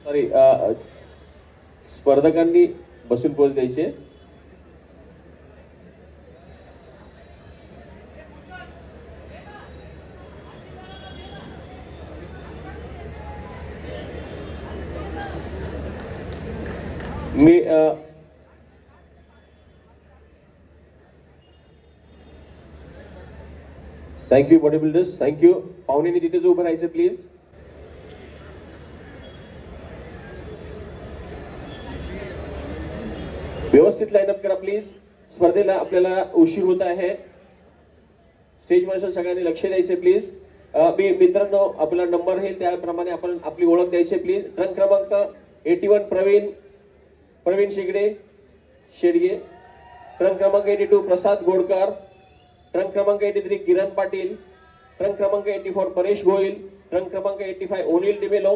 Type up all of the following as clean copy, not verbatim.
Sorry, स्पर्धकांनी बसून पोच द्यायचे. मी थँक्यू बॉडी बिल्डर्स, थँक्यू. पाहुण्यांनी तिथेच उभं राहायचं प्लीज. व्यवस्थित लाईनअप करा प्लीज. स्पर्धेला आपल्याला उशीर होत आहे. स्टेज मार्शल सगळ्यांनी लक्ष द्यायचे प्लीज. मी मित्रांनो आपला नंबर आहे त्याप्रमाणे आपण आपली ओळख द्यायची प्लीज. ट्रंक क्रमांक 81 प्रवीण शेडगे. ट्रंक क्रमांक 82 प्रसाद गोडकर. ट्रंक क्रमांक 83 किरण पाटील. ट्रंक क्रमांक 84 परेश गोयल. ट्रंक क्रमांक 85 ओनिल डिमेलो.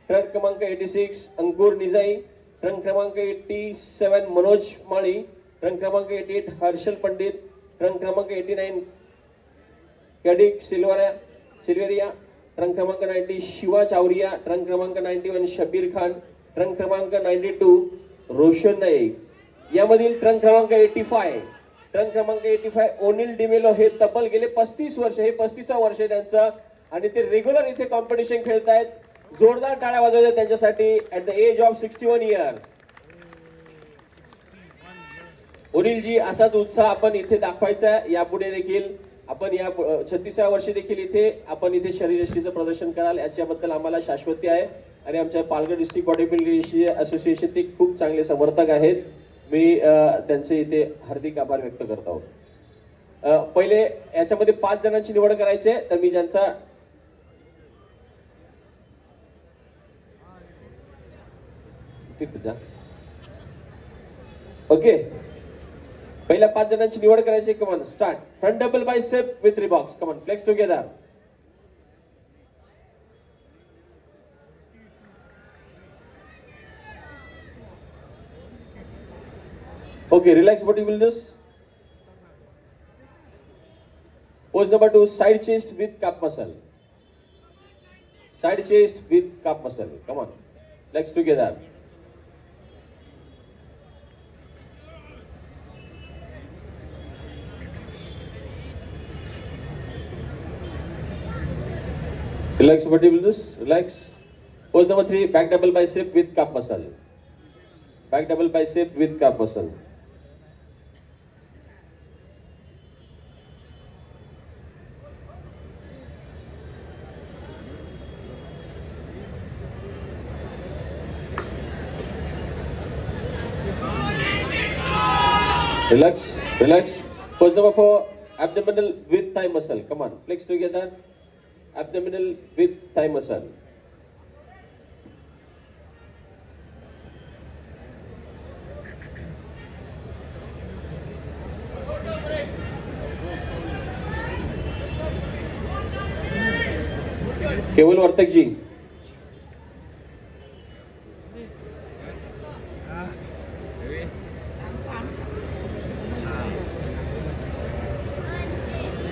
ट्रंक क्रमांक 86 अंकुर निजाई. ट्रंक क्रमांक 87 मनोज माळी. ट्रंक क्रमांक 88 हर्षल पंडित. ट्रंक क्रमांक 89 कडिक सिल्वेरिया. ट्रंक क्रमांक 90 शिवा चावरिया. ट्रंक क्रमांक 91 शबीर खान. ट्रंक क्रमांक 92 रोशन नाईक. यामधील ट्रंक क्रमांक 85 ओनिल डिमेलो. हे तब्बल गेले 35 वर्ष, हे 35वा वर्ष आहे त्यांचं आणि ते रेग्युलर इथे कॉम्पिटिशन खेळतायत. जोरदार टाळ्या वाजवायच्या त्यांच्यासाठी. At the age of 61 years Anilji असाच उत्साह आपण इथे दाखवायचा. यापुढे देखील आपण या 36व्या वर्षी देखील इथे शरीरयष्टीचं प्रदर्शन कराल याच्याबद्दल आम्हाला शाश्वती आहे. आणि आमच्या Palghar district body building association ते खूप चांगले समर्थक आहेत. मी त्यांचे इथे हार्दिक आभार व्यक्त करत आहोत. पहिले याच्यामध्ये 5 जणांची निवड करायची आहे. तर मी ज्यांचा ओके, पहिल्या 5 जणांची निवड करायची. Come on start. Front double bicep with rib box. Come on flex together. Okay, relax body builders. Pose number 2, side chest with calf muscle. Side chest with calf muscle. Come on, legs together. Relax body builders, relax. Pose number 3, back double bicep with calf muscle. Back double bicep with calf muscle. Relax, relax. Pose number 4, abdominal with thigh muscle. Come on, flex together. Abdominal with thigh muscle. Keval Vartak ji.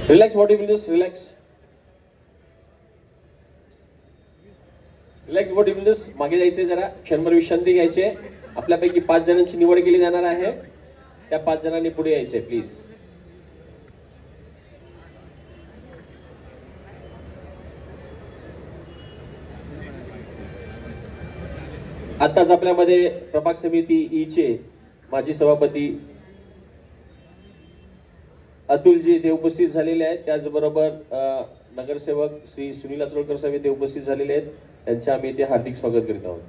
Relax bodybuilders, relax. Relax bodybuilders. मागे जायचे, जरा क्षणभर विश्रांती घ्यायची. आपल्यापैकी 5 जणांची निवड केली जाणार आहे. त्या 5 जणांनी पुढे यायचे प्लीज. आताच आपल्यामध्ये प्रभाग समिती ईचे माजी सभापती अतुलजी इथे उपस्थित झालेले आहेत. त्याचबरोबर नगरसेवक श्री सुनील अचरोलकर साहेब इथे उपस्थित झालेले आहेत. त्यांचे आम्ही इथे हार्दिक स्वागत करीत आहोत.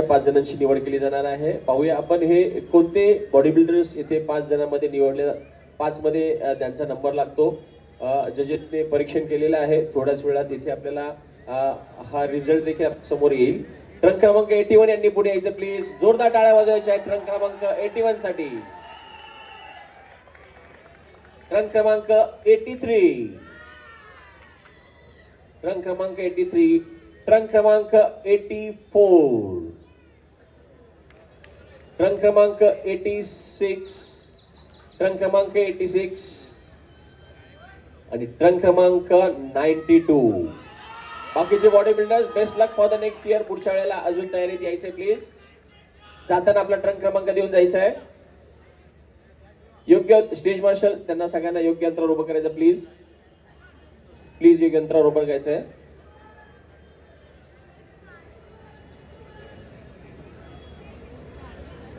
पाच जणांची निवड केली जाणार आहे. पाहूया आपण हे कोणते बॉडी बिल्डर्स इथे 5 जणांमध्ये निवडले. 5 मध्ये त्यांचा नंबर लागतो. जजेसने परीक्षण केलेलं आहे. थोड्याच वेळात इथे आपल्याला हा रिझल्ट देखील समोर येईल. ट्रंक क्रमांक 81 यांनी पुढे यायचं प्लीज. जोरदार टाळ्या वाजवायच्या आहेत ट्रंक क्रमांक 81 साठी. ट्रंक क्रमांक 83. ट्रंक क्रमांक 83 ट्रंक क्रमांक 84, ट्रंक क्रमांक 86, ट्रंक क्रमांक 86 आणि ट्रंक क्रमांक 92. बाकीचे body builders best luck for the next year. पुढच्या वेळेला अजून तयारीत यायचंय प्लीज. जाताना आपला ट्रंक क्रमांक देऊन जायचा आहे. योग्य स्टेज मार्शल त्यांना सगळ्यांना योग्य यंत्रावर उभं करायचं प्लीज. प्लीज योग्य यंत्रावर उभं करायचंय.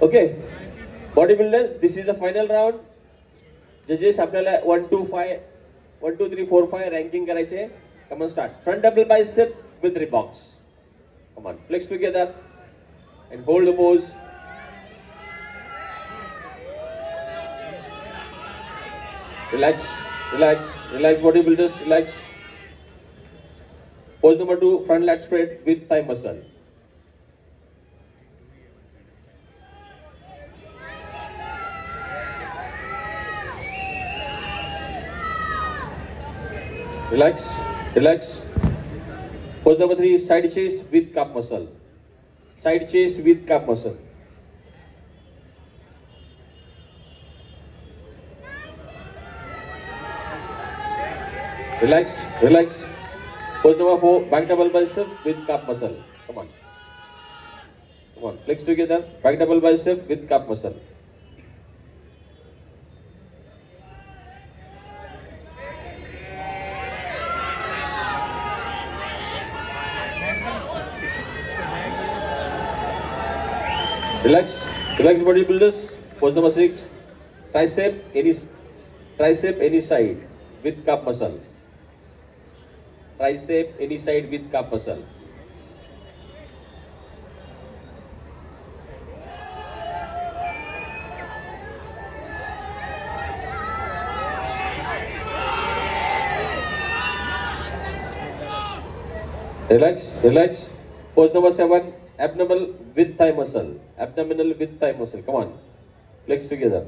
Okay body builders, this is a final round. जजेस आपल्याला 1 2 3 4 5 रँकिंग करायचे. Come on start. Front double bicep with rib box. Come on, flex together and hold the pose. Relax, relax, relax bodybuilders, relax. Pose number 2, front lat spread with thigh muscle. Relax, relax. Pose number 3, side chest with calf muscle. Side chest with calf muscle. Relax, relax. Pose number 4, back double bicep with calf muscle. Come on. Come on, legs together. Back double bicep with calf muscle. Relax, relax bodybuilders. Pose number 6, tricep any side with calf muscle. Tricep any side with calf muscle. Relax, relax. Pose number 7, abdominal with thigh muscle. Abdominal with thigh muscle. Come on. Flex together.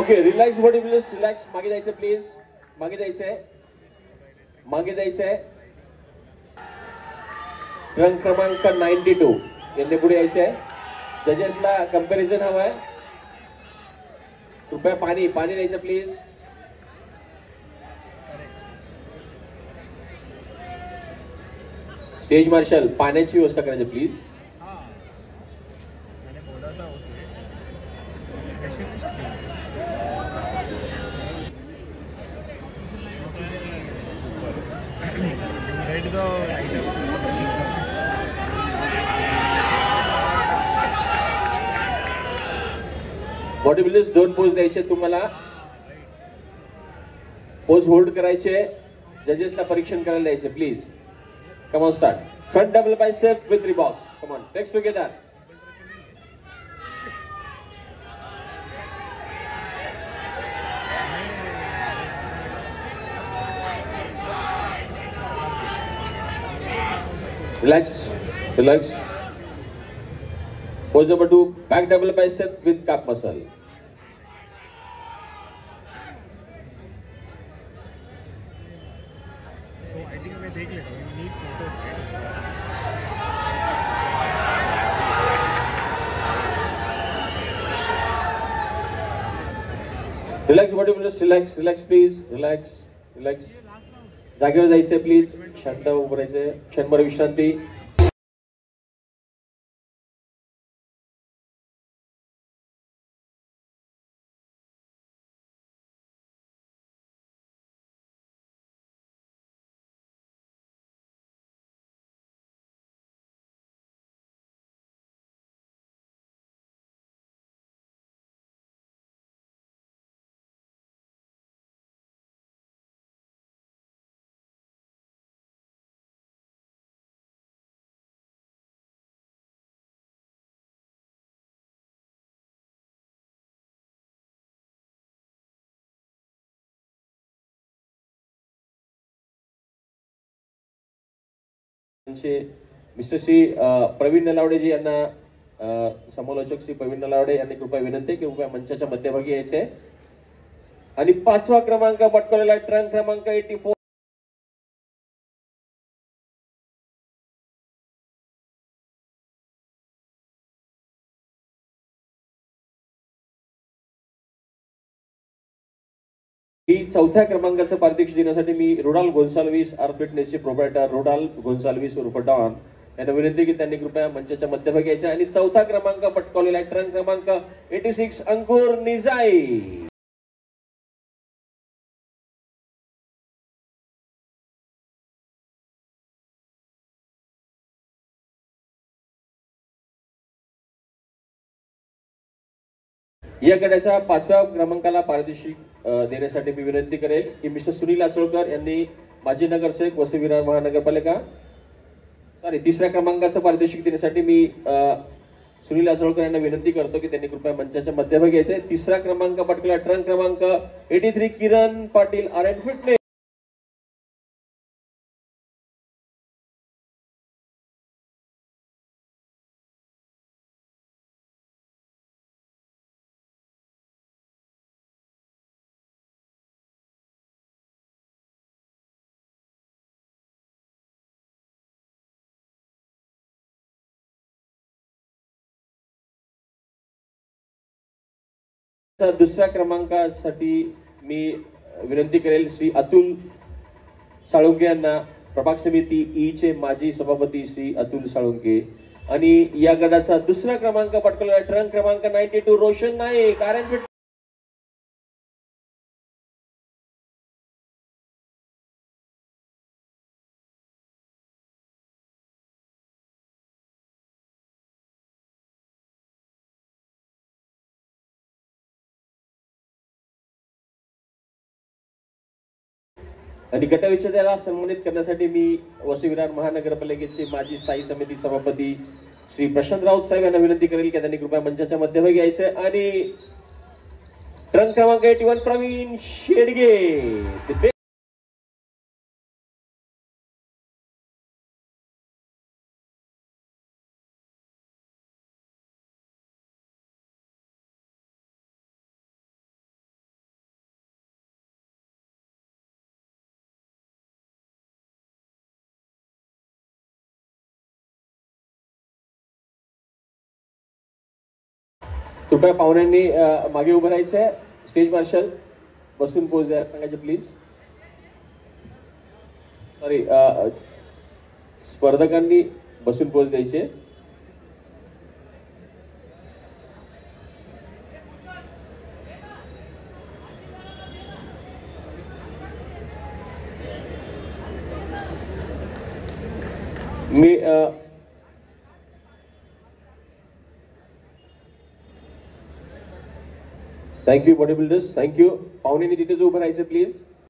Okay, relax bodybuilders, relax. मागे जायचं please. मागे जायचंय. मागे जायचंय. Trunk क्रमांक 92 यांनी पुढे यायचंय. जजेसला कंपॅरिझन हवाय. कृपया पाणी द्यायचं प्लीज. स्टेज मार्शल पाण्याची व्यवस्था करायची प्लीज. बॉडी बिल्डर्स 2 पोज द्यायचे तुम्हाला. पोज होल्ड करायचे. जजेसला परीक्षण करायला द्यायचे please. Come on start. Front double bicep with rib box. Come on, flex together. Relax, relax. Pose number 2, back double bicep with calf muscle. So I think मैं देख लेता हूँ. We need photos. Relax bodybuilders, relax, relax please, relax, relax. जागेवर जायचंय please. शांत उभं राहायचंय. क्षणभर विश्रांती. मिस्टर सी प्रवीण नलावडेजी यांना समालोचक श्री प्रवीण नलावडे यांनी कृपया विनंती की कृपया मंचाच्या मध्यभागी यायचे. आणि 5वा क्रमांक पटकावलेला ट्रंक क्रमांक 84. ही 4थ्या क्रमांकाचं पारितोषिक देण्यासाठी मी रोडाल गोन्साल्विस आर फिटनेसचे प्रोप्रायटर रोडाल गोन्साल्विस उर्फ डॉन यांना विनंती की त्यांनी कृपया मंचाच्या मध्यभागी यायचे. आणि 4था क्रमांक पटकावलेला ट्रंक क्रमांक 86 अंकुर निजाई. या गटाच्या 5व्या क्रमांकाला पारितोषिक देण्यासाठी मी विनंती करेल की मिस्टर सुनील आचोळकर यांनी माजी नगरसेवक वसई विरार महानगरपालिका 3ऱ्या क्रमांकाचं पारितोषिक देण्यासाठी मी सुनील आचोळकर यांना विनंती करतो की त्यांनी कृपया मंचाच्या मध्यभागी यायचे. 3रा क्रमांक पटकला ट्रंक क्रमांक 83 Kiran Patil are N fitness. दुसऱ्या क्रमांकासाठी मी विनंती करेल श्री अतुल साळुंके यांना, प्रभाग समिती ई चे माजी सभापती श्री अतुल साळुंके. आणि या गटाचा 2रा क्रमांक पटकवलेला ट्रंक क्रमांक 92 रोशन नाईक आर एन. आणि गटविजेत्याला सन्मानित करण्यासाठी मी वसई विरार महानगरपालिकेचे माजी स्थायी समिती सभापती श्री प्रशांत राऊत साहेब यांना विनंती करेल की त्यांनी कृपया मंचाच्या मध्यभागी यायचे. आणि ट्रंक क्रमांक 81 प्रवीण शेडगे. कृपया पाहुण्यांनी मागे उभं राहायचंय. स्टेज मार्शल बसून पोच द्या सांगायचे प्लीज. सॉरी, स्पर्धकांनी बसून पोच द्यायचे. मी थँक्यू बॉडी बिल्डर्स, थँक्यू. पाहुण्यांनी तिथेच उभं राहायचं प्लीज.